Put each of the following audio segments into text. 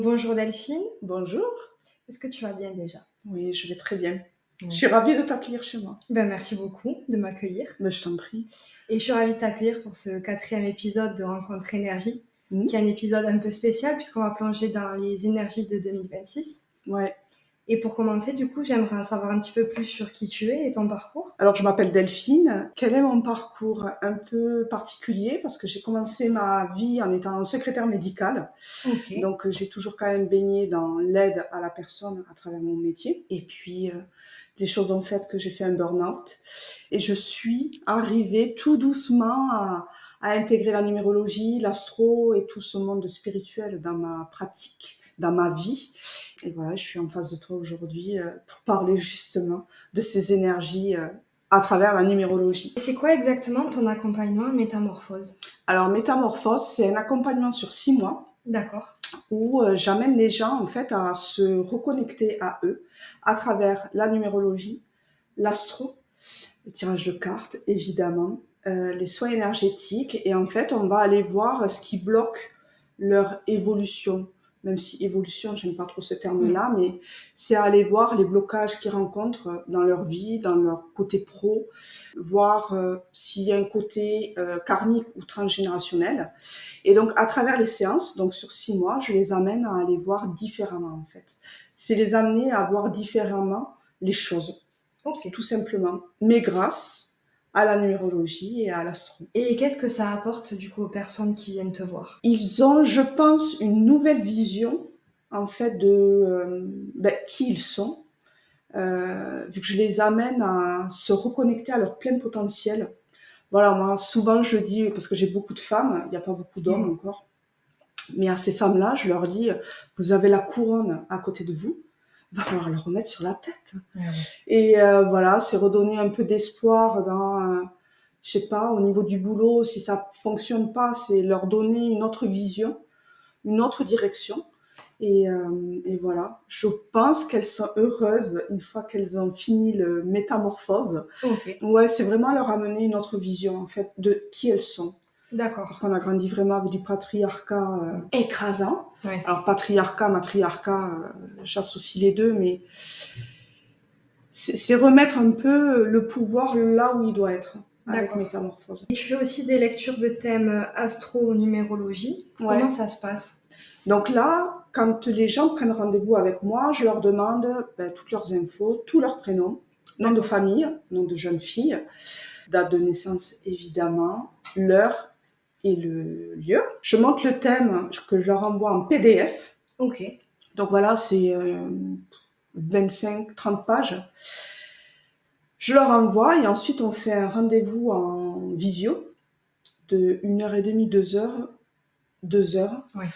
Bonjour Delphine, Bonjour. est-ce que tu vas bien déjà? Oui, je vais très bien. Je Oui. suis ravie de t'accueillir chez moi. Merci beaucoup de m'accueillir Ben, je t'en prie. et je suis ravie de t'accueillir pour ce quatrième épisode de Rencontre Énergie, qui est Mhm. un épisode un peu spécial puisqu'on va plonger dans les énergies de 2026. Ouais. Et pour commencer, du coup, j'aimerais en savoir un petit peu plus sur qui tu es et ton parcours. Alors, je m'appelle Delphine. Quel est mon parcours un peu particulier parce que j'ai commencé ma vie en étant secrétaire médicale. Ok. Donc, j'ai toujours quand même baigné dans l'aide à la personne à travers mon métier. Et puis, des choses ont fait que j'ai fait un burn-out. Et je suis arrivée tout doucement à intégrer la numérologie, l'astro et tout ce monde spirituel dans ma pratique, dans ma vie. Et voilà, je suis en face de toi aujourd'hui pour parler justement de ces énergies à travers la numérologie. C'est quoi exactement ton accompagnement métamorphose? Alors, Métamorphose, c'est un accompagnement sur 6 mois D'accord. où j'amène les gens en fait à se reconnecter à eux à travers la numérologie, l'astro, le tirage de cartes évidemment, les soins énergétiques et en fait on va aller voir ce qui bloque leur évolution. Même si évolution, j'aime pas trop ce terme-là, mais c'est aller voir les blocages qu'ils rencontrent dans leur vie, dans leur côté pro, voir s'il y a un côté karmique ou transgénérationnel. Et donc, à travers les séances, donc sur 6 mois, je les amène à aller voir différemment, en fait. C'est les amener à voir différemment les choses, Ok. tout simplement. Mais grâce à la numérologie et à l'astro. Et qu'est-ce que ça apporte du coup aux personnes qui viennent te voir? Ils ont, je pense, une nouvelle vision, en fait, de qui ils sont, vu que je les amène à se reconnecter à leur plein potentiel. Voilà, moi, souvent, je dis, parce que j'ai beaucoup de femmes, il n'y a pas beaucoup d'hommes encore, mais à ces femmes-là, je leur dis, vous avez la couronne à côté de vous, il va falloir la remettre sur la tête. Et voilà, c'est redonner un peu d'espoir dans, je sais pas, au niveau du boulot, si ça fonctionne pas, c'est leur donner une autre vision, une autre direction. Et voilà, je pense qu'elles sont heureuses une fois qu'elles ont fini le métamorphose. Ok. Ouais, c'est vraiment leur amener une autre vision, en fait, de qui elles sont. D'accord. Parce qu'on a grandi vraiment avec du patriarcat écrasant. Ouais. Alors, patriarcat, matriarcat, j'associe les deux, mais c'est remettre un peu le pouvoir là où il doit être, avec D'accord. Métamorphose. Et tu fais aussi des lectures de thèmes astro-numérologie. Ouais. Comment ça se passe? Donc là, quand les gens prennent rendez-vous avec moi, je leur demande toutes leurs infos, tous leurs prénoms, nom de famille, nom de jeune fille, date de naissance évidemment, l'heure et le lieu. Je montre le thème que je leur envoie en PDF. Ok. Donc voilà, c'est 25-30 pages. Je leur envoie et ensuite on fait un rendez-vous en visio de 1h30, 2 heures. 2 heures, Ouais.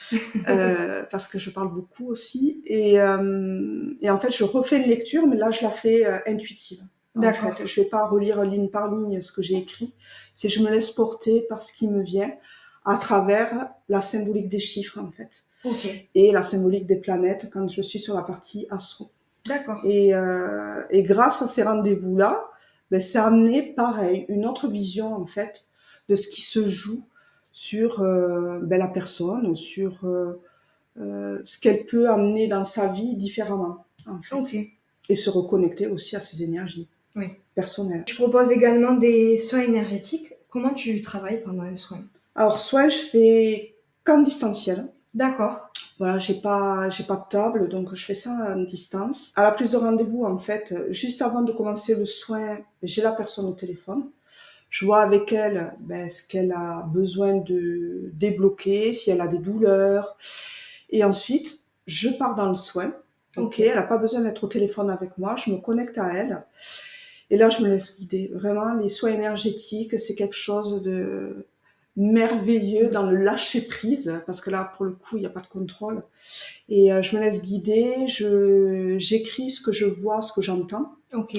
parce que je parle beaucoup aussi. Et en fait, je refais une lecture, mais là, je la fais intuitive. En fait, je vais pas relire ligne par ligne ce que j'ai écrit. C'est je me laisse porter par ce qui me vient à travers la symbolique des chiffres, en fait. Ok. Et la symbolique des planètes quand je suis sur la partie astro. D'accord. Et grâce à ces rendez-vous-là, c'est amené, pareil, une autre vision, en fait, de ce qui se joue sur la personne, sur ce qu'elle peut amener dans sa vie différemment, en fait. Ok. Et se reconnecter aussi à ses énergies personnelles. Tu proposes également des soins énergétiques. Comment tu travailles pendant les soins? Alors, soit je fais qu'en distanciel. D'accord. Voilà, j'ai pas de table, donc je fais ça à distance. À la prise de rendez-vous, en fait, juste avant de commencer le soin, j'ai la personne au téléphone. Je vois avec elle ce qu'elle a besoin de débloquer, si elle a des douleurs. Et ensuite, je pars dans le soin. Ok, elle n'a pas besoin d'être au téléphone avec moi. Je me connecte à elle. Et là, je me laisse guider. Vraiment, les soins énergétiques, c'est quelque chose de merveilleux dans le lâcher prise, parce que là, pour le coup, il n'y a pas de contrôle. Et je me laisse guider. J'écris ce que je vois, ce que j'entends. Ok.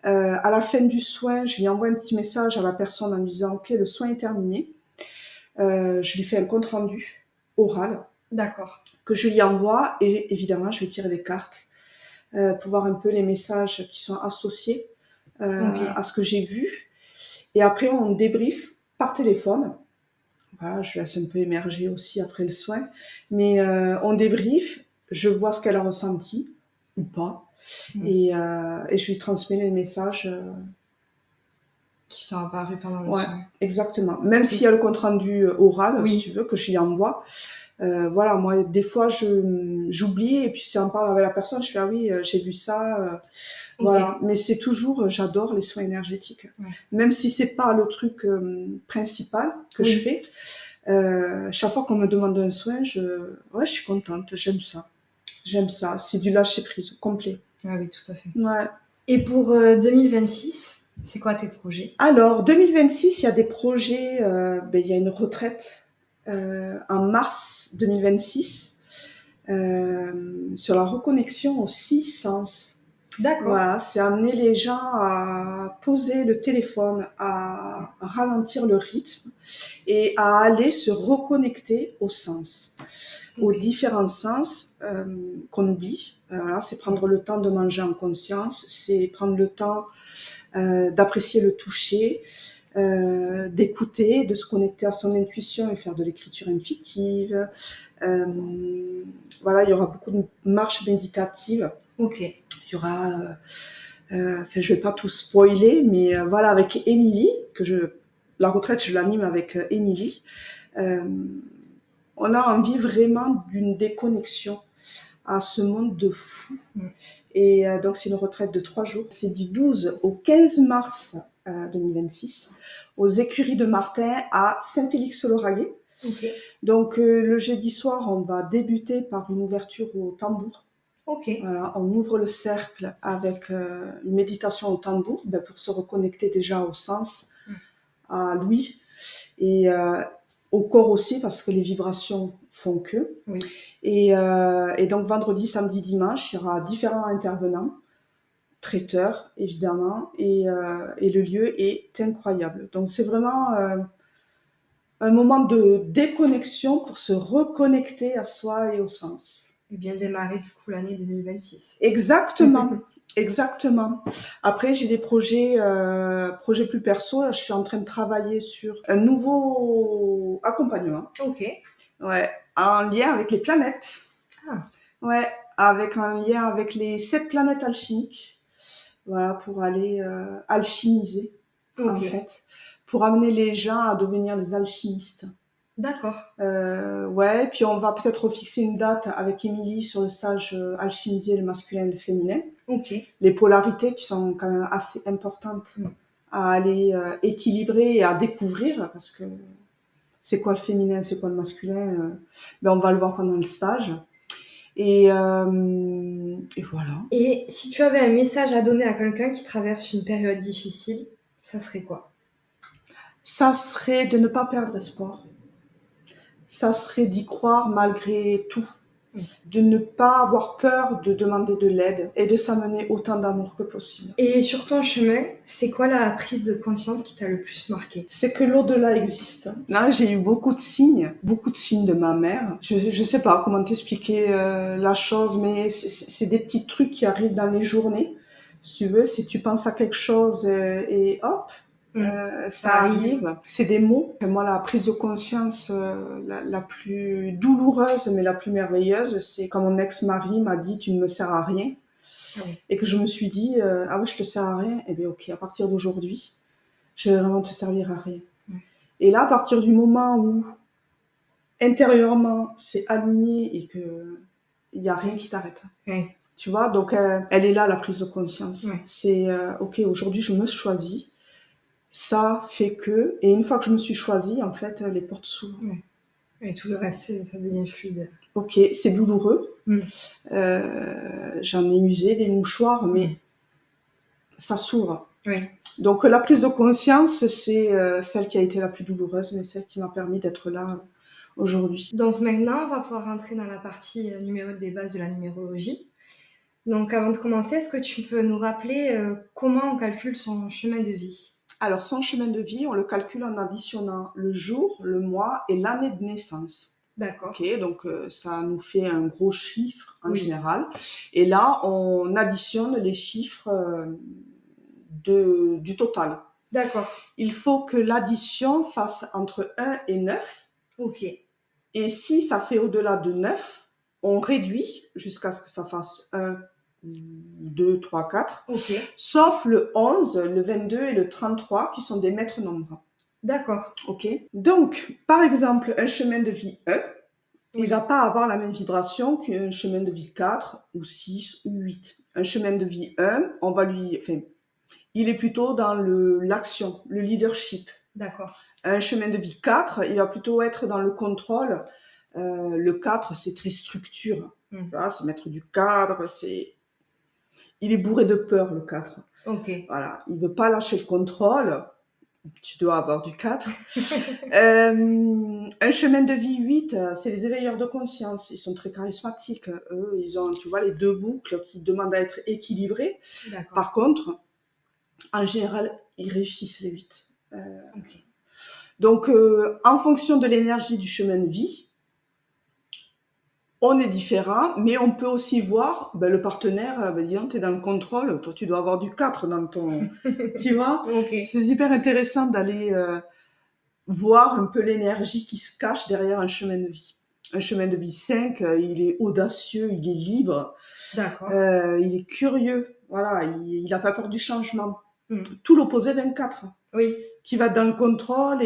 À la fin du soin, je lui envoie un petit message à la personne en lui disant « Ok, le soin est terminé ». Je lui fais un compte-rendu oral. D'accord. Que je lui envoie et évidemment, je vais tirer des cartes pour voir un peu les messages qui sont associés à ce que j'ai vu. Et après, on débrief par téléphone Voilà, je laisse un peu émerger aussi après le soin. Mais on débrief, je vois ce qu'elle a ressenti ou pas. Mm. Et je lui transmets les messages. Qui sont apparus pendant le Ouais, soin. exactement. Même s'il y Et a le compte rendu oral, si tu oui, veux, que je lui envoie. Voilà, moi, des fois, j'oublie et puis si on parle avec la personne, je fais ah oui, j'ai vu ça. ok, Voilà, mais c'est toujours, j'adore les soins énergétiques. ouais. Même si c'est pas le truc principal que je Oui, fais, chaque fois qu'on me demande un soin, ouais, je suis contente, j'aime ça. J'aime ça, c'est du lâcher prise complet. ah oui, tout à fait. Ouais. Et pour 2026, c'est quoi tes projets? Alors, 2026, il y a des projets, il y a une retraite en mars 2026 sur la reconnexion aux six sens. D'accord. Voilà, c'est amener les gens à poser le téléphone, à ralentir le rythme et à aller se reconnecter aux sens, aux Ok. différents sens qu'on oublie. Voilà, c'est prendre le temps de manger en conscience, c'est prendre le temps d'apprécier le toucher, d'écouter, de se connecter à son intuition et faire de l'écriture intuitive. Euh, voilà, il y aura beaucoup de marches méditatives. Ok. Il y aura, enfin, je vais pas tout spoiler, mais voilà, avec Émilie, la retraite, je l'anime avec Émilie. Euh, on a envie vraiment d'une déconnexion à ce monde de fou. Mm. Et donc, c'est une retraite de 3 jours. C'est du 12 au 15 mars 2026 aux écuries de Martin à Saint-Félix-le-Raguet. Ok. Donc, le jeudi soir, on va débuter par une ouverture au tambour. Ok. Voilà, on ouvre le cercle avec une méditation au tambour pour se reconnecter déjà au sens, Mm. à l'ouïe et au corps aussi parce que les vibrations font que. Oui. Et donc vendredi, samedi, dimanche, il y aura différents intervenants, traiteurs évidemment, et le lieu est incroyable. Donc c'est vraiment un moment de déconnexion pour se reconnecter à soi et au sens. Et bien démarrer du coup l'année 2026. Exactement, exactement. Après, j'ai des projets plus perso. Là, je suis en train de travailler sur un nouveau accompagnement. Ok. Ouais, en lien avec les planètes. Ah, Ouais, avec un lien avec les 7 planètes alchimiques. Voilà, pour aller alchimiser, en ok. fait, pour amener les gens à devenir des alchimistes. D'accord. Ouais, puis on va peut-être fixer une date avec Émilie sur le stage alchimiser le masculin et le féminin. Ok. Les polarités qui sont quand même assez importantes Mm. à aller équilibrer et à découvrir, parce que c'est quoi le féminin, c'est quoi le masculin, on va le voir pendant le stage. Et voilà. Et si tu avais un message à donner à quelqu'un qui traverse une période difficile, ça serait quoi? Ça serait de ne pas perdre espoir. Ça serait d'y croire malgré tout. Mm. De ne pas avoir peur de demander de l'aide et de s'amener autant d'amour que possible. Et sur ton chemin, c'est quoi la prise de conscience qui t'a le plus marqué? C'est que l'au-delà existe. Là, j'ai eu beaucoup de signes de ma mère. Je sais pas comment t'expliquer la chose, mais c'est des petits trucs qui arrivent dans les journées. Si tu veux, si tu penses à quelque chose et hop, Mm. Ça ça arrive. arrive. C'est des mots. Et moi, la prise de conscience la plus douloureuse, mais la plus merveilleuse, c'est quand mon ex-mari m'a dit «Tu ne me sers à rien». Ah oui. Et que je me suis dit «Ah ouais, je te sers à rien». Eh bien, ok, à partir d'aujourd'hui, je vais vraiment te servir à rien. Mm. Et là, à partir du moment où intérieurement c'est aligné et que il y a rien qui t'arrête, Ouais. tu vois, donc elle est là la prise de conscience. Ouais. C'est ok, aujourd'hui je me choisis, ça fait que, et une fois que je me suis choisie, en fait, les portes s'ouvrent. Ouais. Et tout le reste, ça devient fluide. Ok, c'est douloureux. Mm. J'en ai usé des mouchoirs, Mm. mais ça s'ouvre. Oui. Donc la prise de conscience, c'est celle qui a été la plus douloureuse, mais celle qui m'a permis d'être là aujourd'hui. Donc maintenant, on va pouvoir rentrer dans la partie numéro des bases de la numérologie. Donc avant de commencer, est-ce que tu peux nous rappeler comment on calcule son chemin de vie? Alors, son chemin de vie, on le calcule en additionnant le jour, le mois et l'année de naissance. D'accord. Ok, donc ça nous fait un gros chiffre en Oui. général. Et là, on additionne les chiffres du total. D'accord. Il faut que l'addition fasse entre 1 et 9. Ok. Et si ça fait au-delà de 9, on réduit jusqu'à ce que ça fasse 1, 2, 3, 4. Ok. Sauf le 11, le 22 et le 33 qui sont des maîtres nombres. D'accord. Ok. Donc, par exemple, un chemin de vie 1, il Oui. ne va pas avoir la même vibration qu'un chemin de vie 4 ou 6 ou 8. Un chemin de vie 1, on va lui, enfin, il est plutôt dans l'action, le leadership. D'accord. Un chemin de vie 4, il va plutôt être dans le contrôle. Le 4, c'est très structure. Voilà, c'est mettre du cadre, il est bourré de peur, le 4. Ok. Voilà, il veut pas lâcher le contrôle. Tu dois avoir du 4. Un chemin de vie 8, c'est les éveilleurs de conscience. Ils sont très charismatiques. Eux, ils ont, tu vois, les deux boucles qui demandent à être équilibrées. D'accord. Par contre, en général, ils réussissent les 8. Ok. Donc, en fonction de l'énergie du chemin de vie, on est différent, mais on peut aussi voir le partenaire, disons, tu es dans le contrôle, toi tu dois avoir du 4 dans ton... tu vois. Ok. C'est super intéressant d'aller voir un peu l'énergie qui se cache derrière un chemin de vie. Un chemin de vie 5, il est audacieux, il est libre, D'accord. il est curieux, voilà, il n'a pas peur du changement. Mm. Tout l'opposé d'un 4. Oui. Qui va dans le contrôle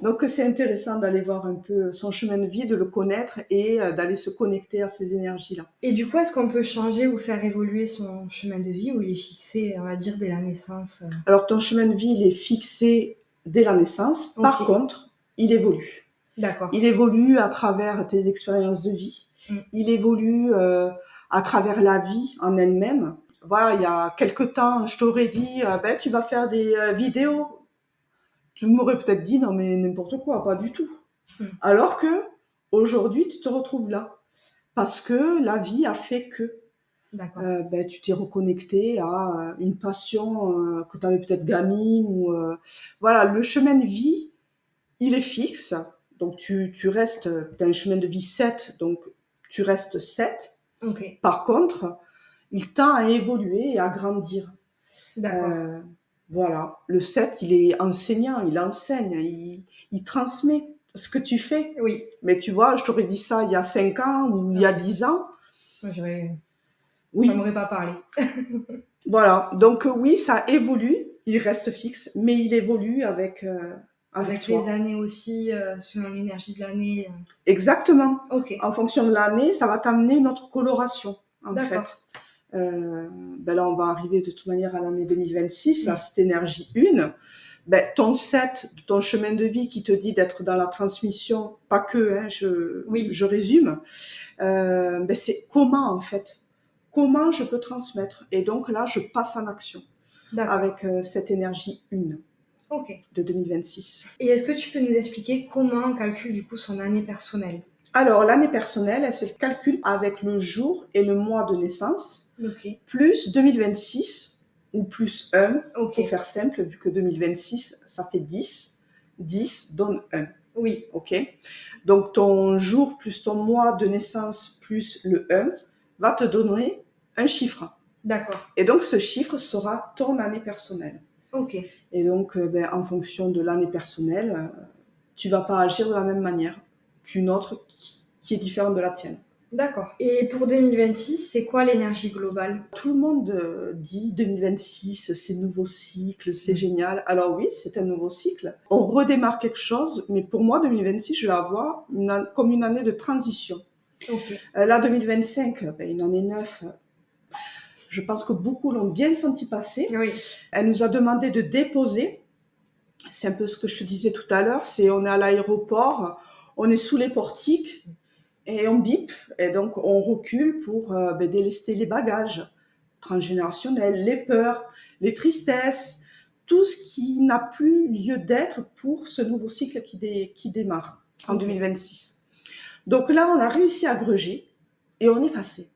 donc c'est intéressant d'aller voir un peu son chemin de vie, de le connaître et d'aller se connecter à ces énergies-là. Et du coup, est-ce qu'on peut changer ou faire évoluer son chemin de vie ou il est fixé, on va dire, dès la naissance? Alors ton chemin de vie, il est fixé dès la naissance. Par Ok. contre, il évolue. D'accord. Il évolue à travers tes expériences de vie. Il évolue à travers la vie en elle-même. Voilà, il y a quelque temps, je t'aurais dit, tu vas faire des vidéos. Tu m'aurais peut-être dit, non mais n'importe quoi, pas du tout. Alors que aujourd'hui, tu te retrouves là. Parce que la vie a fait que tu t'es reconnecté à une passion que tu avais peut-être gamine. Voilà, le chemin de vie, il est fixe. Donc tu restes, tu as un chemin de vie 7, donc tu restes 7. Ok. Par contre, il tend à évoluer et à grandir. D'accord. Voilà, le 7, il est enseignant, il enseigne, il transmet ce que tu fais. Oui. Mais tu vois, je t'aurais dit ça il y a 5 ans ou il y a 10 ans. Moi, Oui. Ça m'aurait pas parlé. Voilà, donc oui, ça évolue, il reste fixe, mais il évolue avec toi. Les années aussi, selon l'énergie de l'année. Exactement. Ok. En fonction de l'année, ça va t'amener une autre coloration, en D'accord. fait. Là, on va arriver de toute manière à l'année 2026, à cette énergie 1. Ton 7, ton chemin de vie qui te dit d'être dans la transmission, pas que, hein, je résume, c'est comment en fait, comment je peux transmettre. Et donc là, je passe en action avec cette énergie 1 de 2026. Et est-ce que tu peux nous expliquer comment on calcule du coup son année personnelle? Alors, l'année personnelle, elle se calcule avec le jour et le mois de naissance, plus 2026, ou plus 1, pour faire simple, vu que 2026, ça fait 10. 10 donne 1. Oui. Ok. Donc, ton jour plus ton mois de naissance plus le 1 va te donner un chiffre. D'accord. Et donc, ce chiffre sera ton année personnelle. Ok. Et donc, en fonction de l'année personnelle, tu vas pas agir de la même manière qu'une autre qui est différente de la tienne. D'accord. Et pour 2026, c'est quoi l'énergie globale? Tout le monde dit 2026, c'est nouveau cycle, c'est génial. Alors oui, c'est un nouveau cycle. On redémarre quelque chose, mais pour moi, 2026, je la vois comme une année de transition. Là, 2025, une année 9, je pense que beaucoup l'ont bien senti passer. Oui. Elle nous a demandé de déposer. C'est un peu ce que je te disais tout à l'heure, on est à l'aéroport, on est sous les portiques, et on bip, et donc on recule pour délester les bagages transgénérationnels, les peurs, les tristesses, tout ce qui n'a plus lieu d'être pour ce nouveau cycle qui démarre en 2026. Donc là, on a réussi à gruger et on est passé.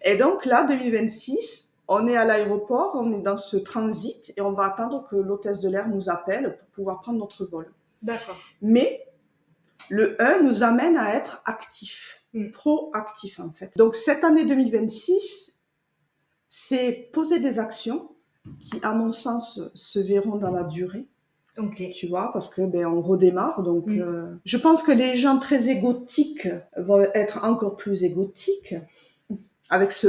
Et donc là, 2026, on est à l'aéroport, on est dans ce transit et on va attendre que l'hôtesse de l'air nous appelle pour pouvoir prendre notre vol. D'accord. Mais le 1 nous amène à être actifs, proactifs en fait. Donc cette année 2026, c'est poser des actions qui, à mon sens, se verront dans la durée. Ok. Tu vois, parce que on redémarre. Donc, Mm. je pense que les gens très égotiques vont être encore plus égotiques avec ce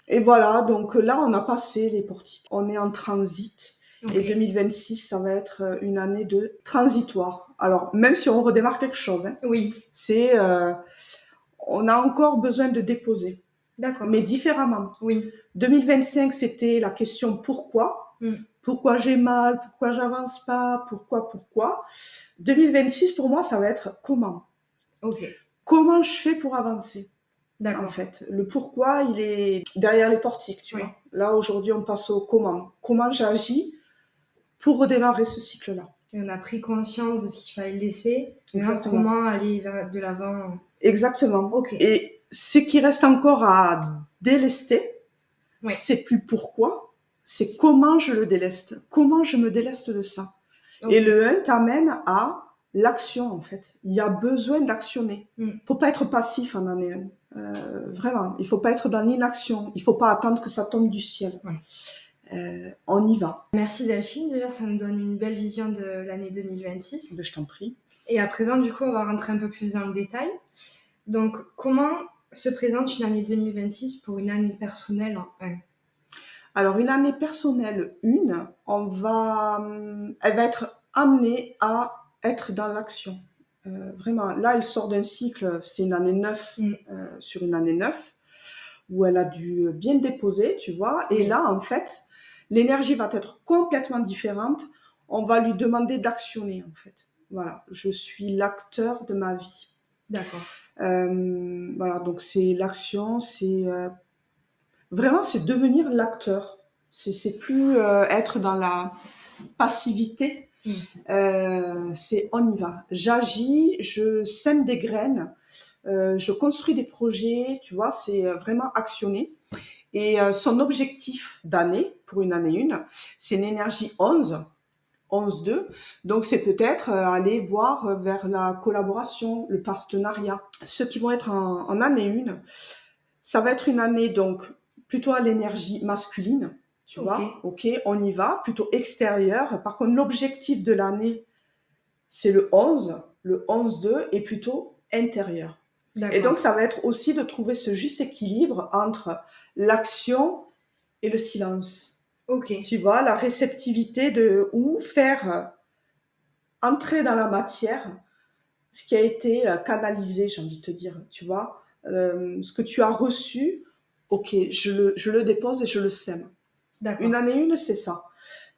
Et voilà, donc là, on a passé les portiques. On est en transit. Ok. Et 2026, ça va être une année de transitoire. Alors, même si on redémarre quelque chose, hein, Oui. on a encore besoin de déposer, D'accord. mais différemment. Oui. 2025, c'était la question pourquoi. Mm. Pourquoi j'ai mal, pourquoi j'avance pas, pourquoi. 2026, pour moi, ça va être comment. Ok. Comment je fais pour avancer, en D'accord. fait. Le pourquoi, il est derrière les portiques, tu Oui. vois. Là, aujourd'hui, on passe au comment. Comment j'agis pour redémarrer ce cycle-là. Et on a pris conscience de ce qu'il fallait laisser. Maintenant, Exactement. comment aller vers de l'avant. Exactement. Ok. Et ce qui reste encore à délester, Oui. c'est plus pourquoi, c'est comment je le déleste. Comment je me déleste de ça. Ok. Et le 1 t'amène à l'action, en fait. Il y a besoin d'actionner. Mm. Faut pas être passif en année 1. Vraiment, il faut pas être dans l'inaction. Il faut pas attendre que ça tombe du ciel. Ouais. On y va. Merci Delphine, déjà ça nous donne une belle vision de l'année 2026. Ben, je t'en prie. Et à présent, du coup, on va rentrer un peu plus dans le détail. Donc, comment se présente une année 2026 pour une année personnelle en 1? Alors, une année personnelle 1, elle va être amenée à être dans l'action. Vraiment, là, elle sort d'un cycle, c'était une année 9 sur une année 9, où elle a dû bien déposer, tu vois. Et Oui. là, en fait, l'énergie va être complètement différente. On va lui demander d'actionner, en fait. Voilà, je suis l'acteur de ma vie. D'accord. Voilà, donc c'est l'action, vraiment, c'est devenir l'acteur. C'est plus être dans la passivité. C'est on y va. J'agis, je sème des graines, je construis des projets, tu vois, c'est vraiment actionner. Et son objectif d'année, pour une année 1, c'est une énergie 11, 11-2. Donc, c'est peut-être aller voir vers la collaboration, le partenariat. Ceux qui vont être en année 1, ça va être une année donc plutôt à l'énergie masculine, tu vois. Ok, on y va, plutôt extérieur. Par contre, l'objectif de l'année, c'est le 11, le 11-2 est plutôt intérieur. Et donc, ça va être aussi de trouver ce juste équilibre entre l'action et le silence. Ok. Tu vois, la réceptivité de ou faire entrer dans la matière ce qui a été canalisé, j'ai envie de te dire, tu vois. Ce que tu as reçu, ok, je le dépose et je le sème. Une année 1, c'est ça.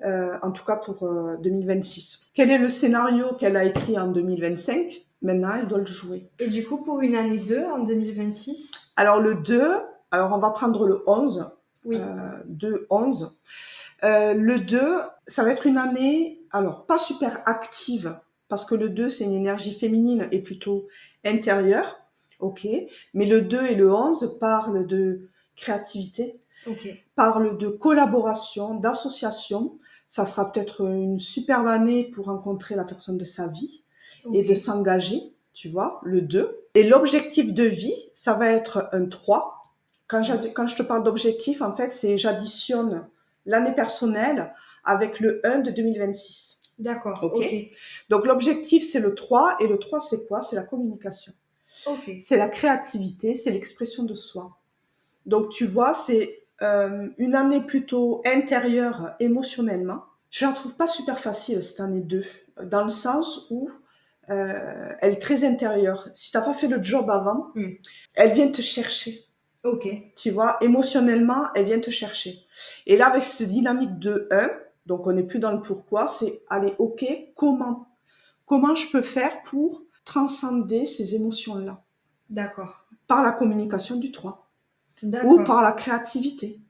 En tout cas pour 2026. Quel est le scénario qu'elle a écrit en 2025 ? Maintenant, elle doit le jouer. Et du coup, pour une année 2 en 2026 ? Alors le 2, alors on va prendre le 11. Oui. 2, 11. Le 2, ça va être une année, alors pas super active, parce que le 2, c'est une énergie féminine et plutôt intérieure. Ok. Mais le 2 et le 11 parlent de créativité, parlent de collaboration, d'association. Ça sera peut-être une superbe année pour rencontrer la personne de sa vie et de s'engager, tu vois, le 2. Et l'objectif de vie, ça va être un 3. Quand je te parle d'objectif, en fait, c'est j'additionne l'année personnelle avec le 1 de 2026. D'accord, ok. Donc l'objectif, c'est le 3. Et le 3, c'est quoi ? C'est la communication. C'est la créativité, c'est l'expression de soi. Donc tu vois, c'est une année plutôt intérieure émotionnellement. Je la trouve pas super facile cette année 2, dans le sens où elle est très intérieure. Si t'as pas fait le job avant, elle vient te chercher. Tu vois, émotionnellement, elle vient te chercher. Et là, avec cette dynamique de 1, donc on n'est plus dans le pourquoi, c'est allez, ok, comment je peux faire pour transcender ces émotions-là ? D'accord. Par la communication du 3. Ou par la créativité.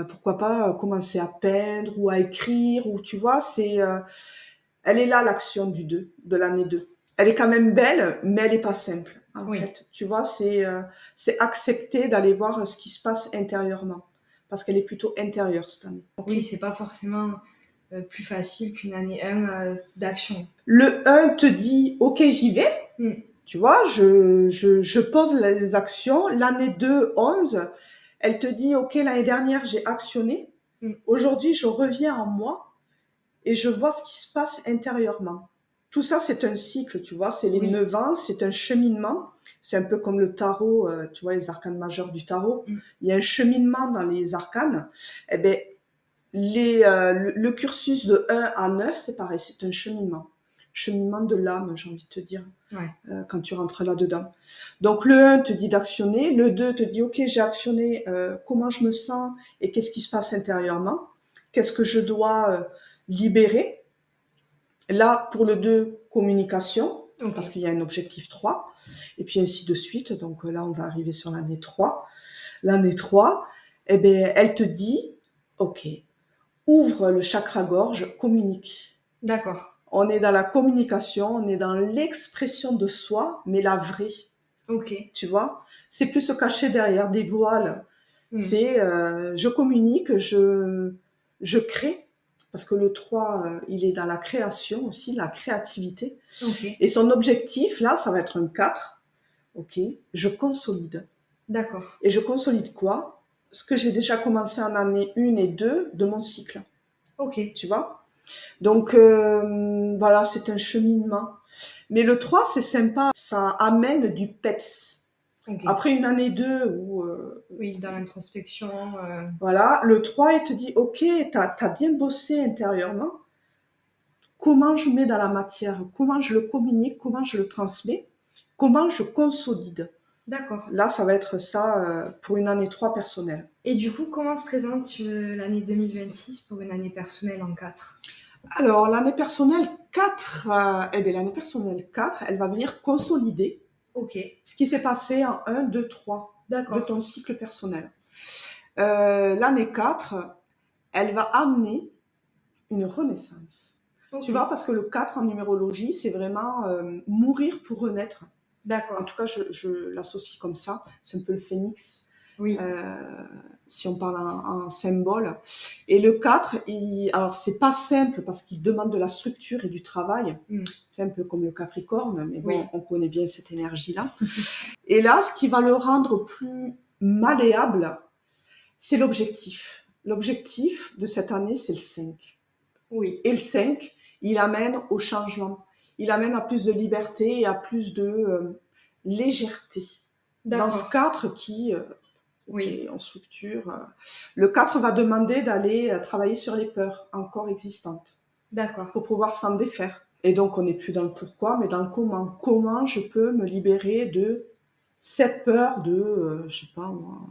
Pourquoi pas commencer à peindre ou à écrire, ou tu vois, elle est là l'action du 2, de l'année 2. Elle est quand même belle, mais elle n'est pas simple, en fait. Tu vois, c'est accepter d'aller voir ce qui se passe intérieurement, parce qu'elle est plutôt intérieure cette année. Oui, c'est pas forcément plus facile qu'une année 1 d'action. Le 1 te dit, ok, j'y vais. Tu vois, je pose les actions. L'année 2, 11, elle te dit, ok, l'année dernière, j'ai actionné. Aujourd'hui, je reviens en moi et je vois ce qui se passe intérieurement. Tout ça, c'est un cycle, tu vois, c'est les Oui. 9 ans, c'est un cheminement. C'est un peu comme le tarot, tu vois, les arcanes majeurs du tarot. Il y a un cheminement dans les arcanes. Eh bien, le cursus de 1 à 9, c'est pareil, c'est un cheminement. Cheminement de l'âme, j'ai envie de te dire, Ouais. quand tu rentres là-dedans. Donc le 1 te dit d'actionner, le 2 te dit, ok, j'ai actionné, comment je me sens et qu'est-ce qui se passe intérieurement, qu'est-ce que je dois libérer. Là, pour le 2, communication, Ok. parce qu'il y a un objectif 3, et puis ainsi de suite. Donc là, on va arriver sur l'année 3. L'année 3, eh bien, elle te dit, ok, ouvre le chakra-gorge, communique. D'accord. On est dans la communication, on est dans l'expression de soi, mais la vraie. Ok. Tu vois, c'est plus se cacher derrière des voiles. C'est je communique, je crée, parce que le 3, il est dans la création aussi, la créativité. Ok. Et son objectif, là, ça va être un 4. Ok, je consolide. D'accord. Et je consolide quoi? Ce que j'ai déjà commencé en année 1 et 2 de mon cycle. Ok. Tu vois? Donc, voilà, c'est un cheminement. Mais le 3, c'est sympa, ça amène du peps. Ok. Après une année 2 où, Oui, dans l'introspection. voilà, le 3, il te dit, ok, t'as bien bossé intérieurement, comment je mets dans la matière, comment je le communique, comment je le transmets, comment je consolide. D'accord. Là, ça va être ça pour une année 3 personnelle. Et du coup, comment se présente l'année 2026 pour une année personnelle en 4? Alors, l'année personnelle 4, eh bien, l'année personnelle 4, elle va venir consolider Ok. ce qui s'est passé en 1, 2, 3 de D'accord. ton cycle personnel. L'année 4, elle va amener une renaissance. Ok. Tu vois, parce que le 4 en numérologie, c'est vraiment mourir pour renaître. En D'accord. tout cas, je l'associe comme ça. C'est un peu le phénix, Oui. si on parle en symbole. Et le 4, alors c'est pas simple parce qu'il demande de la structure et du travail. C'est un peu comme le Capricorne, mais bon, Oui. on connaît bien cette énergie-là. Et là, ce qui va le rendre plus malléable, c'est l'objectif. L'objectif de cette année, c'est le 5. Oui. Et le 5, il amène au changement. Il amène à plus de liberté et à plus de légèreté. Dans ce D'accord. 4 qui, Oui. en structure, le 4 va demander d'aller travailler sur les peurs encore existantes D'accord. pour pouvoir s'en défaire. Et donc, on n'est plus dans le pourquoi, mais dans le comment. Comment je peux me libérer de cette peur de, je sais pas moi,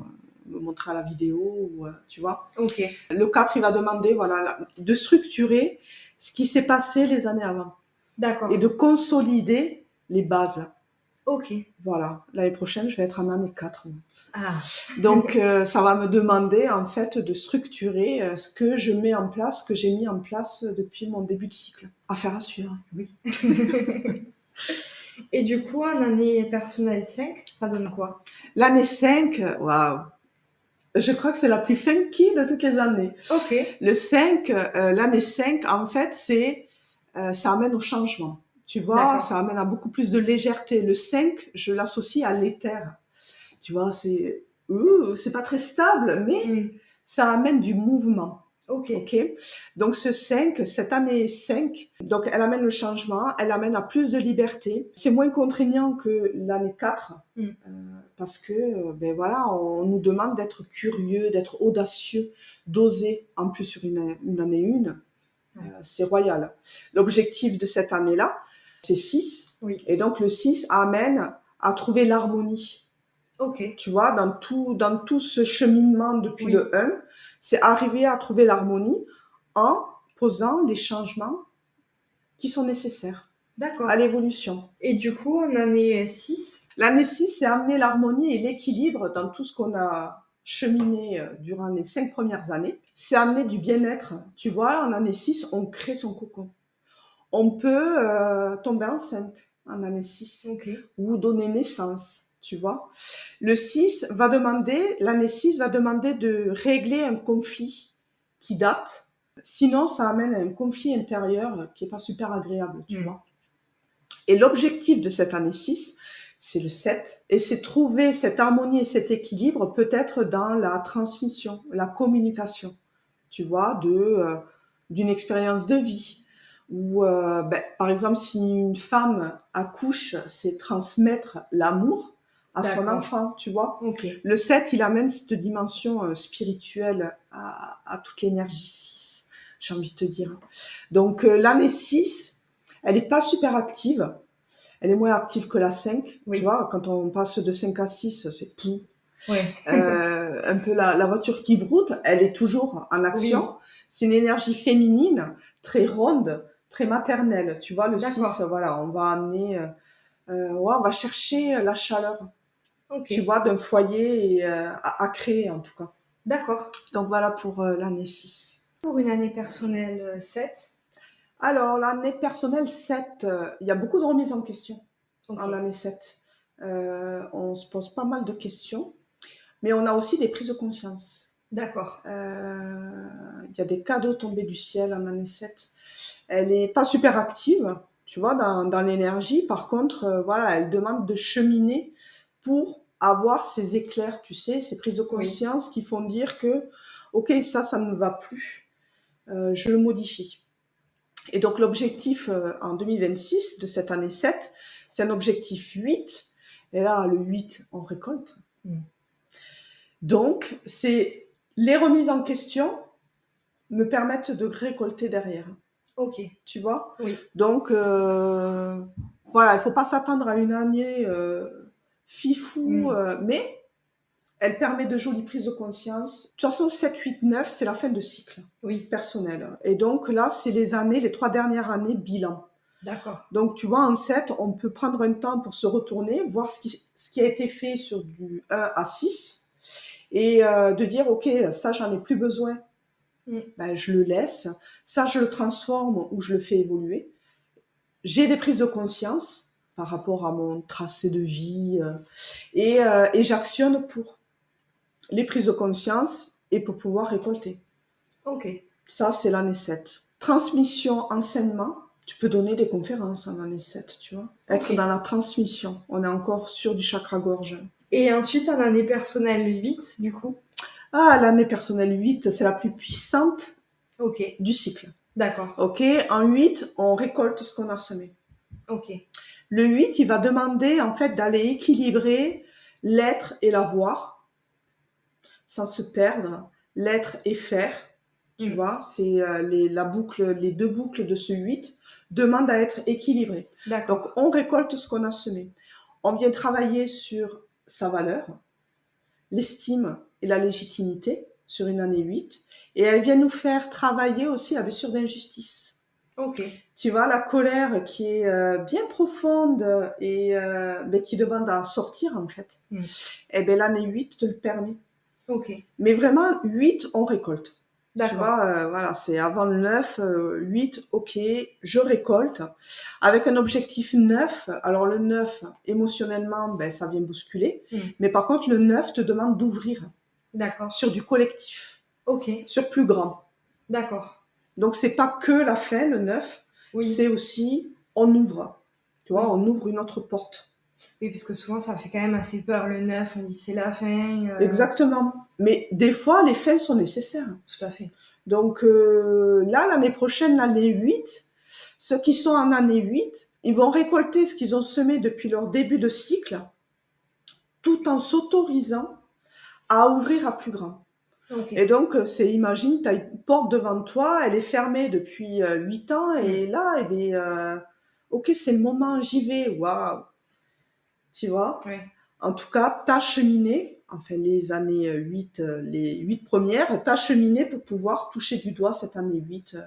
me montrer à la vidéo, ou, tu vois. Ok. Le 4, il va demander voilà, de structurer ce qui s'est passé les années avant D'accord. et de consolider les bases. Ok. Voilà, l'année prochaine, je vais être en année 4. Ah. Donc, ça va me demander en fait de structurer ce que je mets en place, ce que j'ai mis en place depuis mon début de cycle. Affaire à suivre. Oui. Et du coup, en année personnelle 5, ça donne quoi? L'année 5, waouh! Je crois que c'est la plus funky de toutes les années. Ok. Le 5, l'année 5, en fait, ça amène au changement. Tu vois, D'accord. ça amène à beaucoup plus de légèreté. Le 5, je l'associe à l'éther. Tu vois, c'est pas très stable, mais ça amène du mouvement. Ok. Ok. Donc ce 5, cette année 5, donc elle amène le changement, elle amène à plus de liberté. C'est moins contraignant que l'année 4, parce que ben voilà, on nous demande d'être curieux, d'être audacieux, d'oser. En plus sur une année 1, c'est royal. L'objectif de cette année-là, c'est 6. Oui. Et donc le 6 amène à trouver l'harmonie. Ok. Tu vois, dans tout ce cheminement depuis le 1, c'est arriver à trouver l'harmonie en posant les changements qui sont nécessaires D'accord. à l'évolution. Et du coup, en année 6? L'année 6, c'est amener l'harmonie et l'équilibre dans tout ce qu'on a cheminé durant les 5 premières années. C'est amener du bien-être. Tu vois, en année 6, on crée son cocon. On peut tomber enceinte en année 6 ou donner naissance. Tu vois, l'année 6 va demander de régler un conflit qui date. Sinon, ça amène à un conflit intérieur qui n'est pas super agréable, tu vois. Et l'objectif de cette année 6, c'est le 7. Et c'est trouver cette harmonie et cet équilibre peut-être dans la transmission, la communication. tu vois, d'une expérience de vie. Ou, par exemple, si une femme accouche, c'est transmettre l'amour à son D'accord. enfant, tu vois. Ok. Le 7, il amène cette dimension spirituelle à toute l'énergie 6, j'ai envie de te dire. Donc, l'année 6, elle n'est pas super active. Elle est moins active que la 5, tu Oui. vois. Quand on passe de 5 à 6, c'est tout. Ouais. Un peu la voiture qui broute, elle est toujours en action. Oui. C'est une énergie féminine, très ronde, très maternelle. Tu vois, le 6, D'accord. voilà, on va amener, ouais, on va chercher la chaleur, Ok. tu vois, d'un foyer et, à créer en tout cas. D'accord. Donc voilà pour l'année 6. Pour une année personnelle 7. Alors, l'année personnelle 7, il y a beaucoup de remises en question Ok. en année 7. On se pose pas mal de questions, mais on a aussi des prises de conscience. D'accord. Il y a des cadeaux tombés du ciel en année 7. Elle n'est pas super active, tu vois, dans l'énergie. Par contre, voilà, elle demande de cheminer pour avoir ces éclairs, tu sais, ces prises de Oui. conscience qui font dire que, ok, ça ne va plus, je le modifie. Et donc l'objectif en 2026 de cette année 7, c'est un objectif 8. Et là, le 8, on récolte. Mm. Donc, c'est les remises en question me permettent de récolter derrière. Ok. Tu vois. Oui. Donc, voilà, il ne faut pas s'attendre à une année fifou, Mm. mais elle permet de jolies prises de conscience. De toute façon, 7, 8, 9, c'est la fin de cycle Oui. personnel. Et donc là, c'est les 3 dernières années bilan. D'accord. Donc, tu vois, en 7, on peut prendre un temps pour se retourner, voir ce qui a été fait sur du 1 à 6, et de dire, OK, ça, j'en ai plus besoin, Mm. ben, je le laisse. Ça, je le transforme ou je le fais évoluer. J'ai des prises de conscience par rapport à mon tracé de vie, et j'actionne pour les prises de conscience et pour pouvoir récolter. Ok. Ça, c'est l'année 7. Transmission, enseignement. Tu peux donner des conférences en année 7, tu vois. Ok. Être dans la transmission. On est encore sur du chakra-gorge. Et ensuite, en année personnelle 8, du coup. Ah, l'année personnelle 8, c'est la plus puissante Ok. du cycle. D'accord. Ok, en 8, on récolte ce qu'on a semé. Ok. Le 8, il va demander en fait d'aller équilibrer l'être et l'avoir sans se perdre, l'être et faire. Tu Mm. vois, c'est les deux boucles de ce 8 demandent à être équilibrées. Donc, D'accord. on récolte ce qu'on a semé. On vient travailler sur sa valeur, l'estime et la légitimité sur une année 8. Et elle vient nous faire travailler aussi la blessure d'injustice. Ok. Tu vois, la colère qui est bien profonde et mais qui demande à sortir en fait. Mm. Et bien l'année 8 te le permet. Ok. Mais vraiment, 8, on récolte. Tu D'accord. vois, voilà, c'est avant le 9, 8, ok, je récolte. Avec un objectif 9, alors le 9, émotionnellement, ben, ça vient bousculer. Mm. Mais par contre, le 9 te demande d'ouvrir D'accord. sur du collectif, Ok. sur plus grand. D'accord. Donc, c'est pas que la fin, le 9, c'est Oui. aussi, on ouvre. Tu vois, Oui. on ouvre une autre porte. Oui, parce que souvent, ça fait quand même assez peur le 9. On dit c'est la fin. Exactement. Mais des fois, les fins sont nécessaires. Tout à fait. Donc là, l'année prochaine, l'année 8, ceux qui sont en année 8, ils vont récolter ce qu'ils ont semé depuis leur début de cycle, tout en s'autorisant à ouvrir à plus grand. Ok. Et donc, imagine, tu as une porte devant toi, elle est fermée depuis 8 ans, et Mm. là, eh bien, ok, c'est le moment, j'y vais, waouh, tu vois. Ouais. En tout cas, t'as cheminé, enfin les années 8, les 8 premières, t'as cheminé pour pouvoir toucher du doigt cette année 8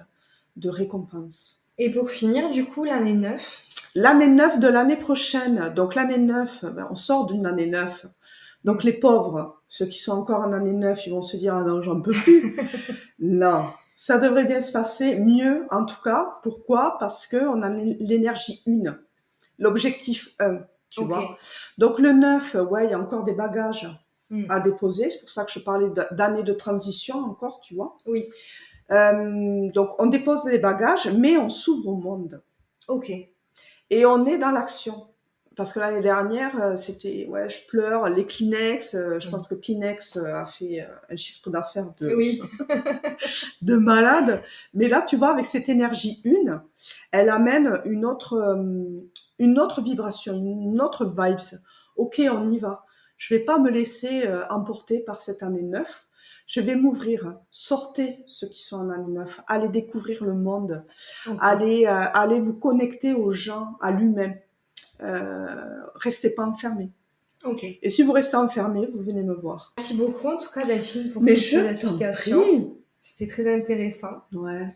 de récompense. Et pour finir, du coup, l'année 9. L'année 9 de l'année prochaine, donc l'année 9, ben, on sort d'une année 9. Donc les pauvres, ceux qui sont encore en année 9, ils vont se dire « Ah non, j'en peux plus ». Non, ça devrait bien se passer mieux en tout cas. Pourquoi? Parce qu'on a l'énergie 1, l'objectif 1, tu Ok. vois. Donc le 9, ouais, il y a encore des bagages Mm. à déposer. C'est pour ça que je parlais d'années de transition encore, tu vois. Oui. Donc on dépose les bagages, mais on s'ouvre au monde. Ok. Et on est dans l'action. Parce que l'année dernière, c'était ouais, je pleure, les Kleenex, je Mmh. pense que Kleenex a fait un chiffre d'affaires Oui. de malade. Mais là, tu vois, avec cette énergie une, elle amène une autre vibration, une autre vibes. Ok, on y va. Je vais pas me laisser emporter par cette année 9. Je vais m'ouvrir. Sortez ceux qui sont en année 9. Allez découvrir le monde. OK. Allez vous connecter aux gens, à l'humain. Restez pas enfermés. OK. Et si vous restez enfermés, vous venez me voir. Merci beaucoup en tout cas Delphine pour Mais toutes je ces t'en explications. prie. C'était très intéressant. Ouais.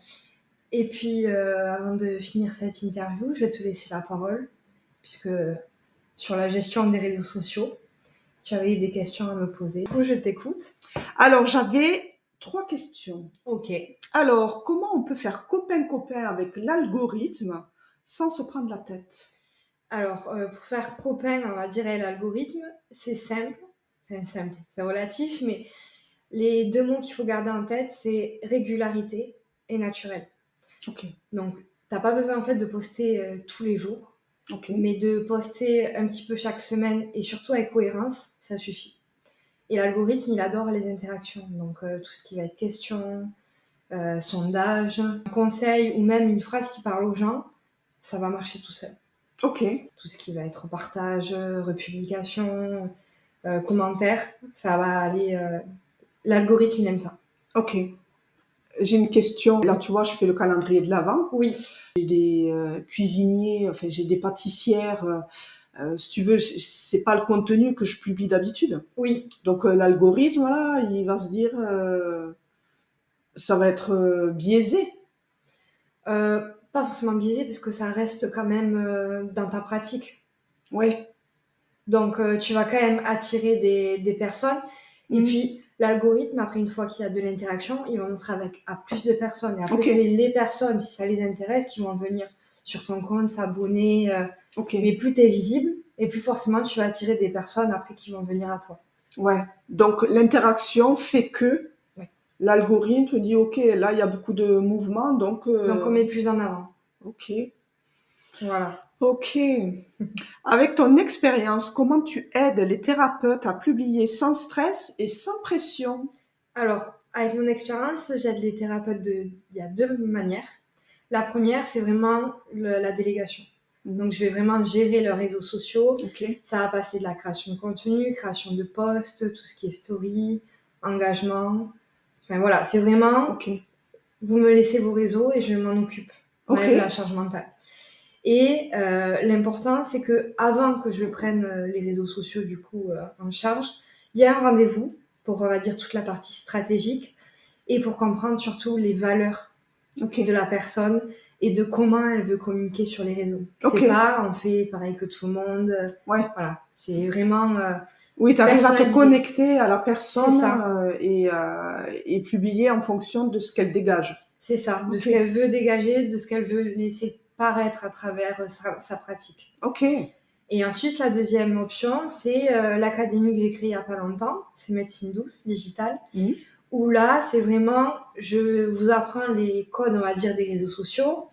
Et puis, avant de finir cette interview, je vais te laisser la parole, puisque sur la gestion des réseaux sociaux, tu avais des questions à me poser. Du coup, je t'écoute. Alors, j'avais 3 questions. OK. Alors, comment on peut faire copain-copain avec l'algorithme sans se prendre la tête? Alors, pour faire copain, on va dire, et l'algorithme, c'est simple. Enfin, simple, c'est relatif, mais les 2 mots qu'il faut garder en tête, c'est régularité et naturel. Ok, Donc, t'as pas besoin, en fait, de poster, tous les jours, ok, mais de poster un petit peu chaque semaine et surtout avec cohérence, ça suffit. Et l'algorithme, il adore les interactions. Donc, tout ce qui va être question, sondage, conseil ou même une phrase qui parle aux gens, ça va marcher tout seul. ok, Tout ce qui va être partage, republication, commentaire, ça va aller. L'algorithme, il aime ça. ok. J'ai une question. Là, tu vois, je fais le calendrier de l'Avent. Oui, J'ai des cuisiniers, enfin, j'ai des pâtissières. Si tu veux, c'est pas le contenu que je publie d'habitude. oui. Donc, l'algorithme, voilà, il va se dire, ça va être biaisé. Pas forcément biaisé parce que ça reste quand même dans ta pratique. Ouais. Donc, tu vas quand même attirer des personnes. Et Mhm. puis, l'algorithme, après, une fois qu'il y a de l'interaction, il va montrer à plus de personnes. Et après, Ok, c'est les personnes, si ça les intéresse, qui vont venir sur ton compte, s'abonner. ok. Mais plus tu es visible, et plus forcément, tu vas attirer des personnes après qui vont venir à toi. Ouais. Donc l'interaction fait que Ouais. l'algorithme dit ok, là il y a beaucoup de mouvements, donc Donc, on met plus en avant. ok. Voilà. Ok. Avec ton expérience, comment tu aides les thérapeutes à publier sans stress et sans pression? Alors, avec mon expérience, j'aide les thérapeutes il y a 2 manières. La première, c'est vraiment la délégation. Donc, je vais vraiment gérer leurs réseaux sociaux. Ok. Ça va passer de la création de contenu, création de posts, tout ce qui est story, engagement. Enfin voilà, c'est vraiment, Ok. vous me laissez vos réseaux et je m'en occupe. On Ok. enlève la charge mentale. Et l'important, c'est que avant que je prenne les réseaux sociaux du coup en charge, il y a un rendez-vous pour, on va dire, toute la partie stratégique et pour comprendre surtout les valeurs Ok. de la personne et de comment elle veut communiquer sur les réseaux. Ok. C'est pas on fait pareil que tout le monde. Ouais. Voilà, c'est vraiment Oui, tu arrives à te personnalisé. connecter à la C'est personne ça, et publier en fonction de ce qu'elle dégage. c'est ça, de Ok. ce qu'elle veut dégager, de ce qu'elle veut laisser paraître à travers sa pratique. Ok. Et ensuite, la deuxième option, c'est l'académie que j'ai créée il n'y a pas longtemps, c'est Médecine douce, digitale, Mhm. où là, c'est vraiment, je vous apprends les codes, on va dire, des réseaux sociaux,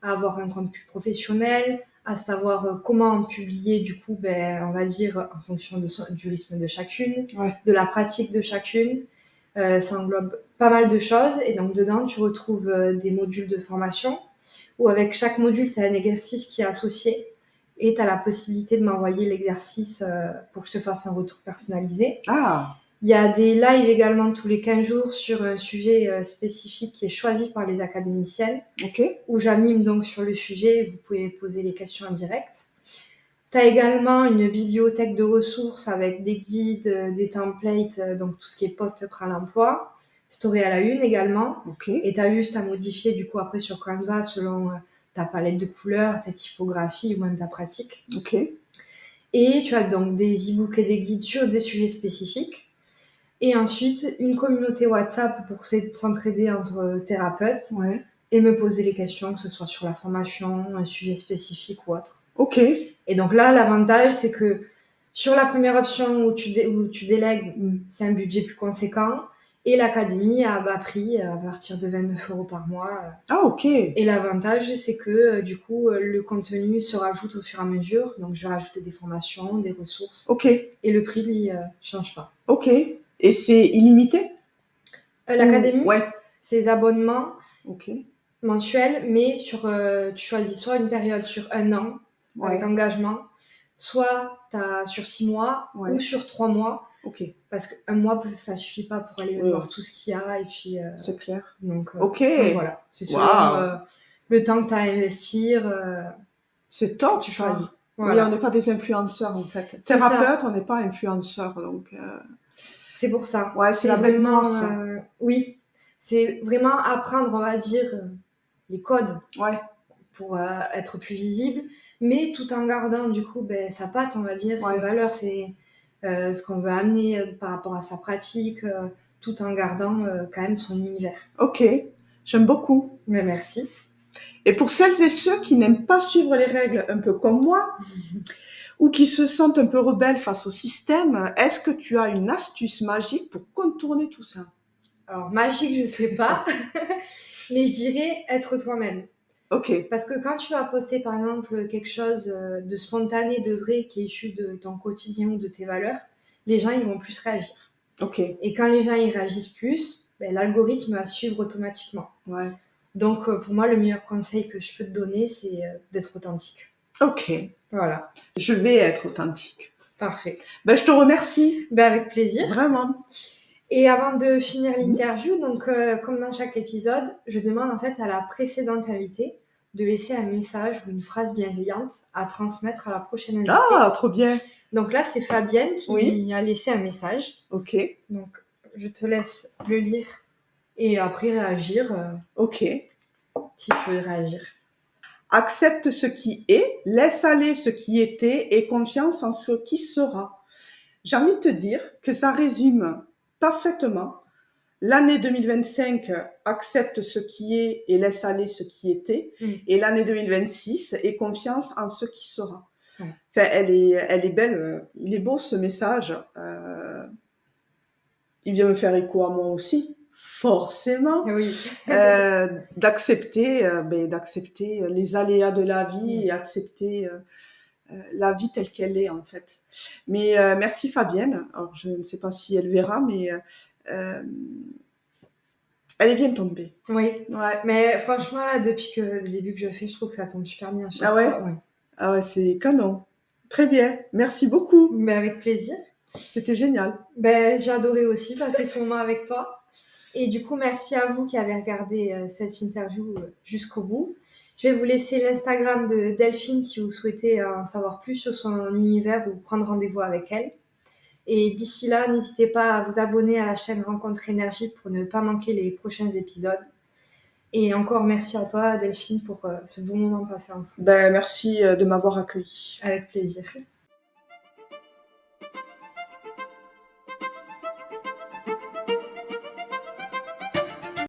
à avoir un compte plus professionnel, à savoir comment publier, du coup, ben, on va dire, en fonction du rythme de chacune, Ouais. de la pratique de chacune. Ça englobe pas mal de choses, et donc dedans, tu retrouves des modules de formation, où avec chaque module, tu as un exercice qui est associé, et tu as la possibilité de m'envoyer l'exercice pour que je te fasse un retour personnalisé. Ah. Il y a des lives également tous les 15 jours sur un sujet spécifique qui est choisi par les académiciennes, Ok. où j'anime donc sur le sujet et vous pouvez poser les questions en direct. Tu as également une bibliothèque de ressources avec des guides, des templates, donc tout ce qui est post pré-l'emploi, story à la une également. Ok. Et tu as juste à modifier du coup après sur Canva selon ta palette de couleurs, ta typographie ou même ta pratique. Ok. Et tu as donc des e-books et des guides sur des sujets spécifiques. Et ensuite, une communauté WhatsApp pour s'entraider entre thérapeutes Ouais. et me poser les questions, que ce soit sur la formation, un sujet spécifique ou autre. Ok. Et donc là, l'avantage, c'est que sur la première option où tu délègues, c'est un budget plus conséquent. Et l'académie à bas prix, à partir de 29 € par mois. Ah, ok. Et l'avantage, c'est que du coup, le contenu se rajoute au fur et à mesure. Donc, je vais rajouter des formations, des ressources. Ok. Et le prix, lui, change pas. Ok. Et c'est illimité? L'académie, Ouais. c'est des abonnements Ok. mensuels, mais tu choisis soit une période sur 1 an, avec Ouais. engagement, soit tu as sur 6 mois Ouais. ou sur 3 mois. Ok. Parce qu'un mois, ça suffit pas pour aller Oui, voir oui. tout ce qu'il y a. Et puis, C'est clair. donc Ok. voilà, c'est selon Waouh. le temps que tu as à investir, C'est top, tu ça. choisis. Oui, Voilà. on n'est pas des influenceurs, en fait. C'est Thérapeute, ça. on n'est pas influenceur, donc... C'est pour ça. Ouais, c'est la bête vraiment, noire, ça. oui, c'est vraiment apprendre, on va dire, les codes Ouais. pour être plus visible, mais tout en gardant du coup sa patte, on va dire, ses Ouais. valeurs, ce qu'on veut amener par rapport à sa pratique, tout en gardant quand même son univers. Ok. J'aime beaucoup. Mais merci. Et pour celles et ceux qui n'aiment pas suivre les règles, un peu comme moi, ou qui se sentent un peu rebelles face au système, est-ce que tu as une astuce magique pour contourner tout ça? Alors, magique, je sais pas, mais je dirais être toi-même. Ok. Parce que quand tu vas poster, par exemple, quelque chose de spontané, de vrai, qui est issu de ton quotidien ou de tes valeurs, les gens, ils vont plus réagir. Ok. Et quand les gens, ils réagissent plus, l'algorithme va suivre automatiquement. Ouais. Donc, pour moi, le meilleur conseil que je peux te donner, c'est d'être authentique. Ok. Voilà. Je vais être authentique. Parfait. Je te remercie. Avec plaisir. Vraiment. Et avant de finir l'interview, donc comme dans chaque épisode, je demande en fait à la précédente invitée de laisser un message ou une phrase bienveillante à transmettre à la prochaine invitée. Ah, trop bien. Donc là, c'est Fabienne qui a laissé un message. Ok. Donc, je te laisse le lire et après réagir Ok. si tu veux réagir. Accepte ce qui est, laisse aller ce qui était et confiance en ce qui sera. J'ai envie de te dire que ça résume parfaitement l'année 2025, accepte ce qui est et laisse aller ce qui était, et l'année 2026, et confiance en ce qui sera. Enfin, elle est belle, il est beau ce message. Il vient me faire écho à moi aussi, forcément. Oui. D'accepter les aléas de la vie et accepter la vie telle qu'elle est, en fait. Mais merci Fabienne. Alors, je ne sais pas si elle verra, mais elle est bien tombée. Oui. Ouais. Mais franchement, là, depuis le début que je fais, je trouve que ça tombe super bien à chaque fois. Ouais. Ah ouais, c'est canon. Très bien. Merci beaucoup. Mais avec plaisir. C'était génial. J'ai adoré aussi passer ce moment avec toi. Et du coup, merci à vous qui avez regardé cette interview jusqu'au bout. Je vais vous laisser l'Instagram de Delphine si vous souhaitez en savoir plus sur son univers ou prendre rendez-vous avec elle. Et d'ici là, n'hésitez pas à vous abonner à la chaîne Rencontre Énergie pour ne pas manquer les prochains épisodes. Et encore merci à toi, Delphine, pour ce bon moment passé ensemble. Merci de m'avoir accueilli. Avec plaisir.